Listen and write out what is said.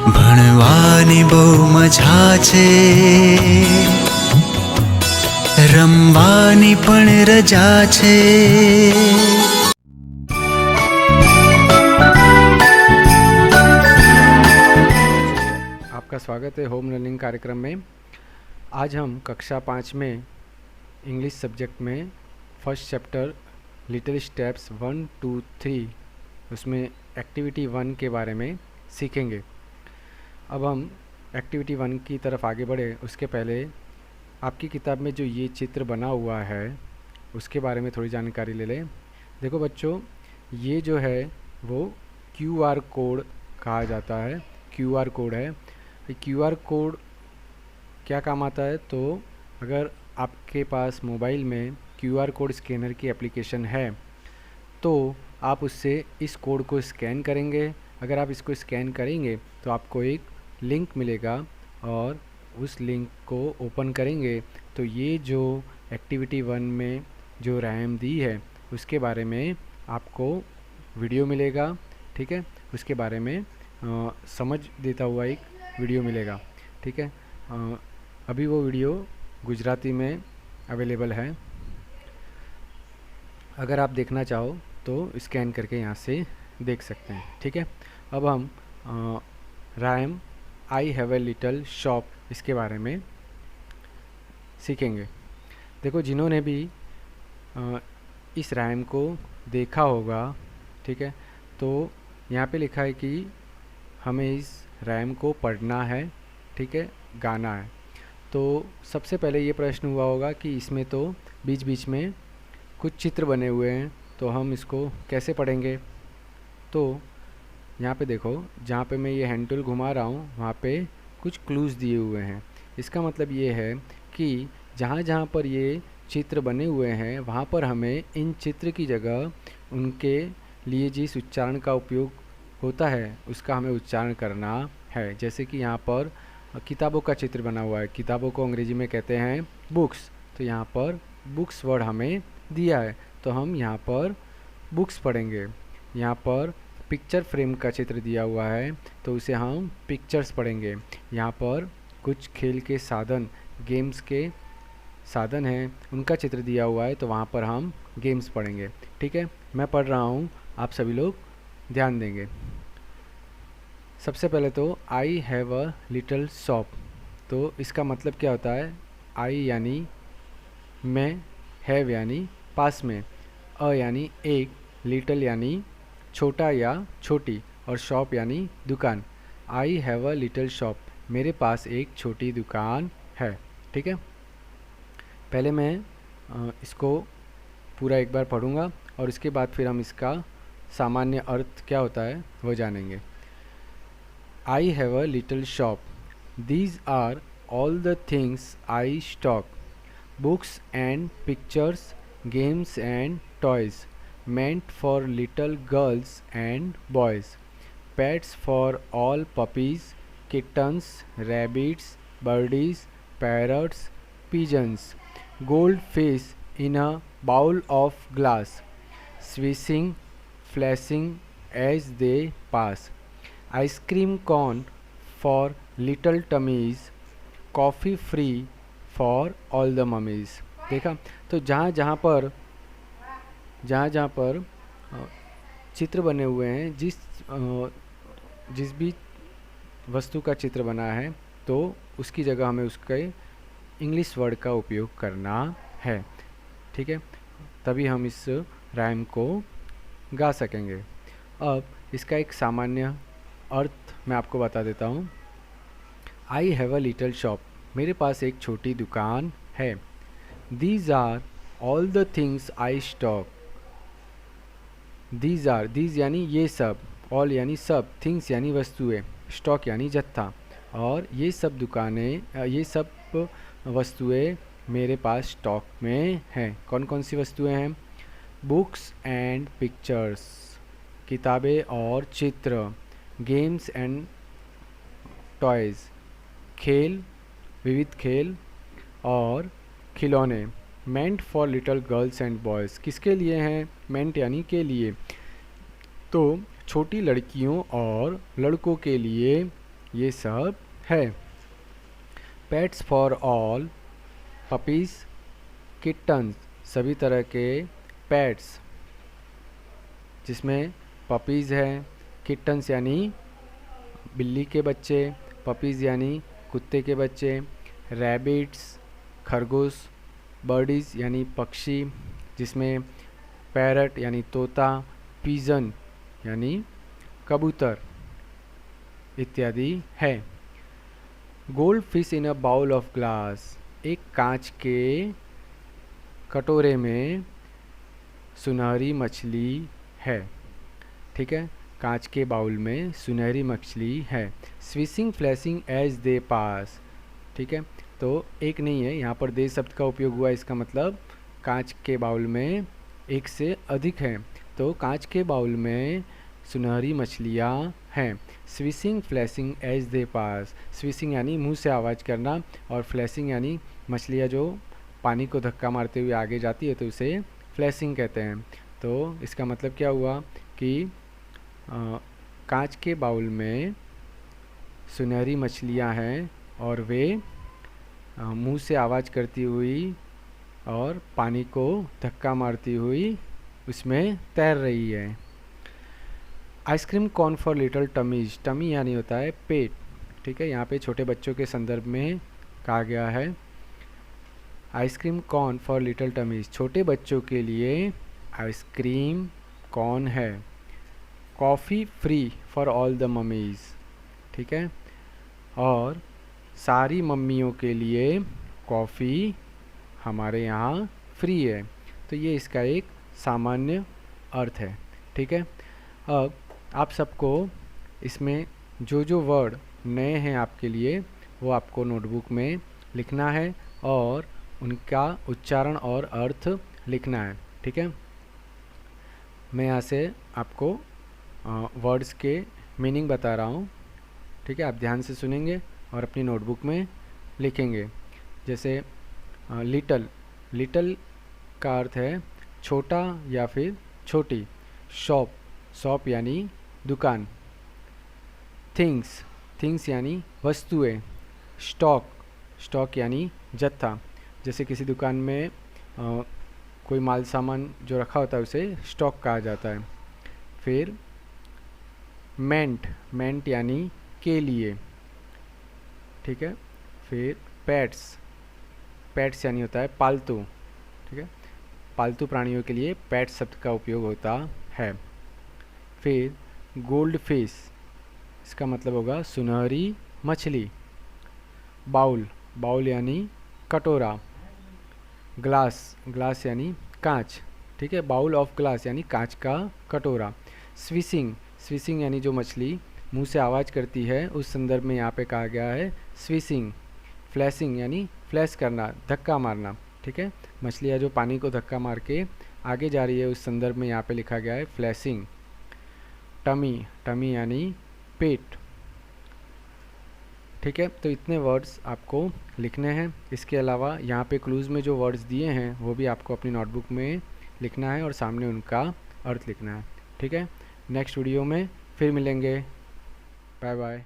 ભણવાની બહુ મજા છે, રમવાની પણ રજા છે। आपका स्वागत है होम लर्निंग कार्यक्रम में। आज हम कक्षा 5 में इंग्लिश सब्जेक्ट में फर्स्ट चैप्टर लिटिल स्टेप्स 1, 2, 3 उसमें एक्टिविटी 1 के बारे में सीखेंगे। अब हम एक्टिविटी 1 की तरफ आगे बढ़े उसके पहले आपकी किताब में जो ये चित्र बना हुआ है उसके बारे में थोड़ी जानकारी ले लें। देखो बच्चों, ये जो है वो QR कोड कहा जाता है। QR कोड है। QR कोड क्या काम आता है? तो अगर आपके पास मोबाइल में QR कोड स्कैनर की एप्लीकेशन है तो आप उससे इस कोड को स्कैन करेंगे। अगर आप इसको स्कैन करेंगे तो आपको एक लिंक मिलेगा और उस लिंक को ओपन करेंगे तो ये जो एक्टिविटी 1 में जो राइम दी है उसके बारे में आपको वीडियो मिलेगा। ठीक है, उसके बारे में समझ देता हुआ एक वीडियो मिलेगा। ठीक है, अभी वो वीडियो गुजराती में अवेलेबल है। अगर आप देखना चाहो तो स्कैन करके यहाँ से देख सकते हैं। ठीक है, अब हम rhyme I have a little shop इसके बारे में सीखेंगे। देखो, जिन्होंने भी इस राइम को देखा होगा, ठीक है, तो यहाँ पे लिखा है कि हमें इस राइम को पढ़ना है, ठीक है, गाना है। तो सबसे पहले ये प्रश्न हुआ होगा कि इसमें तो बीच बीच में कुछ चित्र बने हुए हैं, तो हम इसको कैसे पढ़ेंगे? तो यहाँ पे देखो, जहाँ पे मैं ये हैंड टूल घुमा रहा हूँ वहाँ पे कुछ क्लूज़ दिए हुए हैं। इसका मतलब ये है कि जहाँ जहाँ पर ये चित्र बने हुए हैं वहाँ पर हमें इन चित्र की जगह उनके लिए जिस उच्चारण का उपयोग होता है उसका हमें उच्चारण करना है। जैसे कि यहाँ पर किताबों का चित्र बना हुआ है। किताबों को अंग्रेजी में कहते हैं बुक्स, तो यहाँ पर बुक्स वर्ड हमें दिया है तो हम यहाँ पर बुक्स पढ़ेंगे। यहाँ पर पिक्चर फ्रेम का चित्र दिया हुआ है तो उसे हम पिक्चर्स पढ़ेंगे। यहाँ पर कुछ खेल के साधन, गेम्स के साधन हैं, उनका चित्र दिया हुआ है तो वहाँ पर हम गेम्स पढ़ेंगे। ठीक है, मैं पढ़ रहा हूँ, आप सभी लोग ध्यान देंगे। सबसे पहले तो आई हैव अ लिटिल शॉप, तो इसका मतलब क्या होता है? आई यानी मैं, हैव यानी पास में, अ यानी एक, लिटिल यानी छोटा या छोटी, और शॉप यानी दुकान। आई हैव अ लिटिल शॉप, मेरे पास एक छोटी दुकान है। ठीक है, पहले मैं इसको पूरा एक बार पढ़ूंगा और इसके बाद फिर हम इसका सामान्य अर्थ क्या होता है वो जानेंगे। I have a little shop, these are all the things I stock, books and pictures, games and toys meant for little girls and boys, pets for all puppies, kittens, rabbits, birdies, parrots, pigeons, goldfish in a bowl of glass, swishing, flashing as they pass, ice cream cone for little tummies, coffee free for all the mummies। देखा, तो जहाँ जहाँ पर चित्र बने हुए हैं, जिस भी वस्तु का चित्र बना है तो उसकी जगह हमें उसके इंग्लिश वर्ड का उपयोग करना है। ठीक है, तभी हम इस राइम को गा सकेंगे। अब इसका एक सामान्य अर्थ मैं आपको बता देता हूँ। आई हैव अ लिटिल शॉप, मेरे पास एक छोटी दुकान है। These are all the things I stock, these are, these यानी ये सब, all यानी सब, things यानी वस्तुएं, stock यानी जत्था, और ये सब दुकानें, ये सब वस्तुएं मेरे पास स्टॉक में हैं। कौन कौन सी वस्तुएं हैं? बुक्स एंड पिक्चर्स, किताबें और चित्र, गेम्स एंड टॉयज़, खेल, विविध खेल और खिलौने, meant for little girls and boys, किसके लिए हैं? मेंट यानी के लिए, तो छोटी लड़कियों और लड़कों के लिए ये सब है। Pets for all, puppies, kittens, सभी तरह के पेट्स जिसमें पपीज़ हैं, किटन्स यानी बिल्ली के बच्चे, पपीज़ यानी कुत्ते के बच्चे, रैबिट्स खरगोश, बर्डीज़ यानी पक्षी जिसमें पैरट यानी तोता, पिजन यानी कबूतर इत्यादि है। Gold fish in a bowl of glass, एक कांच के कटोरे में सुनहरी मछली है। ठीक है, कांच के बाउल में सुनहरी मछली है। स्विशिंग फ्लैशिंग एज दे पास, ठीक है, तो एक नहीं है, यहाँ पर दे शब्द का उपयोग हुआ, इसका मतलब कांच के बाउल में एक से अधिक हैं। तो कांच के बाउल में सुनहरी मछलियाँ हैं। Swishing flashing as they pass, swishing यानी मुंह से आवाज़ करना और फ्लैशिंग यानी मछलियाँ जो पानी को धक्का मारते हुए आगे जाती है तो उसे फ्लैशिंग कहते हैं। तो इसका मतलब क्या हुआ कि कांच के बाउल में सुनहरी मछलियाँ हैं और वे मुंह से आवाज़ करती हुई और पानी को धक्का मारती हुई उसमें तैर रही है। Ice cream corn for little tummies, tummy यानी होता है पेट। ठीक है, यहाँ पे छोटे बच्चों के संदर्भ में कहा गया है। आइसक्रीम कॉर्न फॉर लिटिल टमीज, छोटे बच्चों के लिए आइसक्रीम कॉर्न है। Coffee free for all the mummy's, ठीक है, और सारी मम्मियों के लिए कॉफ़ी हमारे यहाँ फ्री है। तो ये इसका एक सामान्य अर्थ है। ठीक है, अब आप सबको इसमें जो जो वर्ड नए हैं आपके लिए वो आपको नोटबुक में लिखना है और उनका उच्चारण और अर्थ लिखना है। ठीक है, मैं यहाँ से आपको वर्ड्स के मीनिंग बता रहा हूँ। ठीक है, आप ध्यान से सुनेंगे और अपनी नोटबुक में लिखेंगे। जैसे लिटल, लिटल का अर्थ है छोटा या फिर छोटी। शॉप, शॉप यानी दुकान। थिंग्स, थिंग्स यानी वस्तुएं। स्टॉक, स्टॉक यानी जत्था। जैसे किसी दुकान में कोई माल सामान जो रखा होता है उसे स्टॉक कहा जाता है। फिर मेंट, मेंट यानी के लिए। ठीक है, फिर पेट्स, पेट्स यानी होता है पालतू। ठीक है, पालतू प्राणियों के लिए पेट शब्द का उपयोग होता है। फिर गोल्ड फिश, इसका मतलब होगा सुनहरी मछली। बाउल, बाउल यानी कटोरा। ग्लास, ग्लास यानी कांच। ठीक है, बाउल ऑफ ग्लास यानी कांच का कटोरा। स्विशिंग, स्विशिंग यानी जो मछली मुंह से आवाज़ करती है उस संदर्भ में यहाँ पे कहा गया है स्विशिंग। फ्लैशिंग यानी फ्लैश करना, धक्का मारना। ठीक है, मछलियाँ जो पानी को धक्का मार के आगे जा रही है उस संदर्भ में यहाँ पे लिखा गया है फ्लैशिंग। टमी, टमी यानी पेट। ठीक है, तो इतने वर्ड्स आपको लिखने हैं। इसके अलावा यहाँ पे क्लूज़ में जो वर्ड्स दिए हैं वो भी आपको अपनी नोटबुक में लिखना है और सामने उनका अर्थ लिखना है। ठीक है, नेक्स्ट वीडियो में फिर मिलेंगे। Bye bye.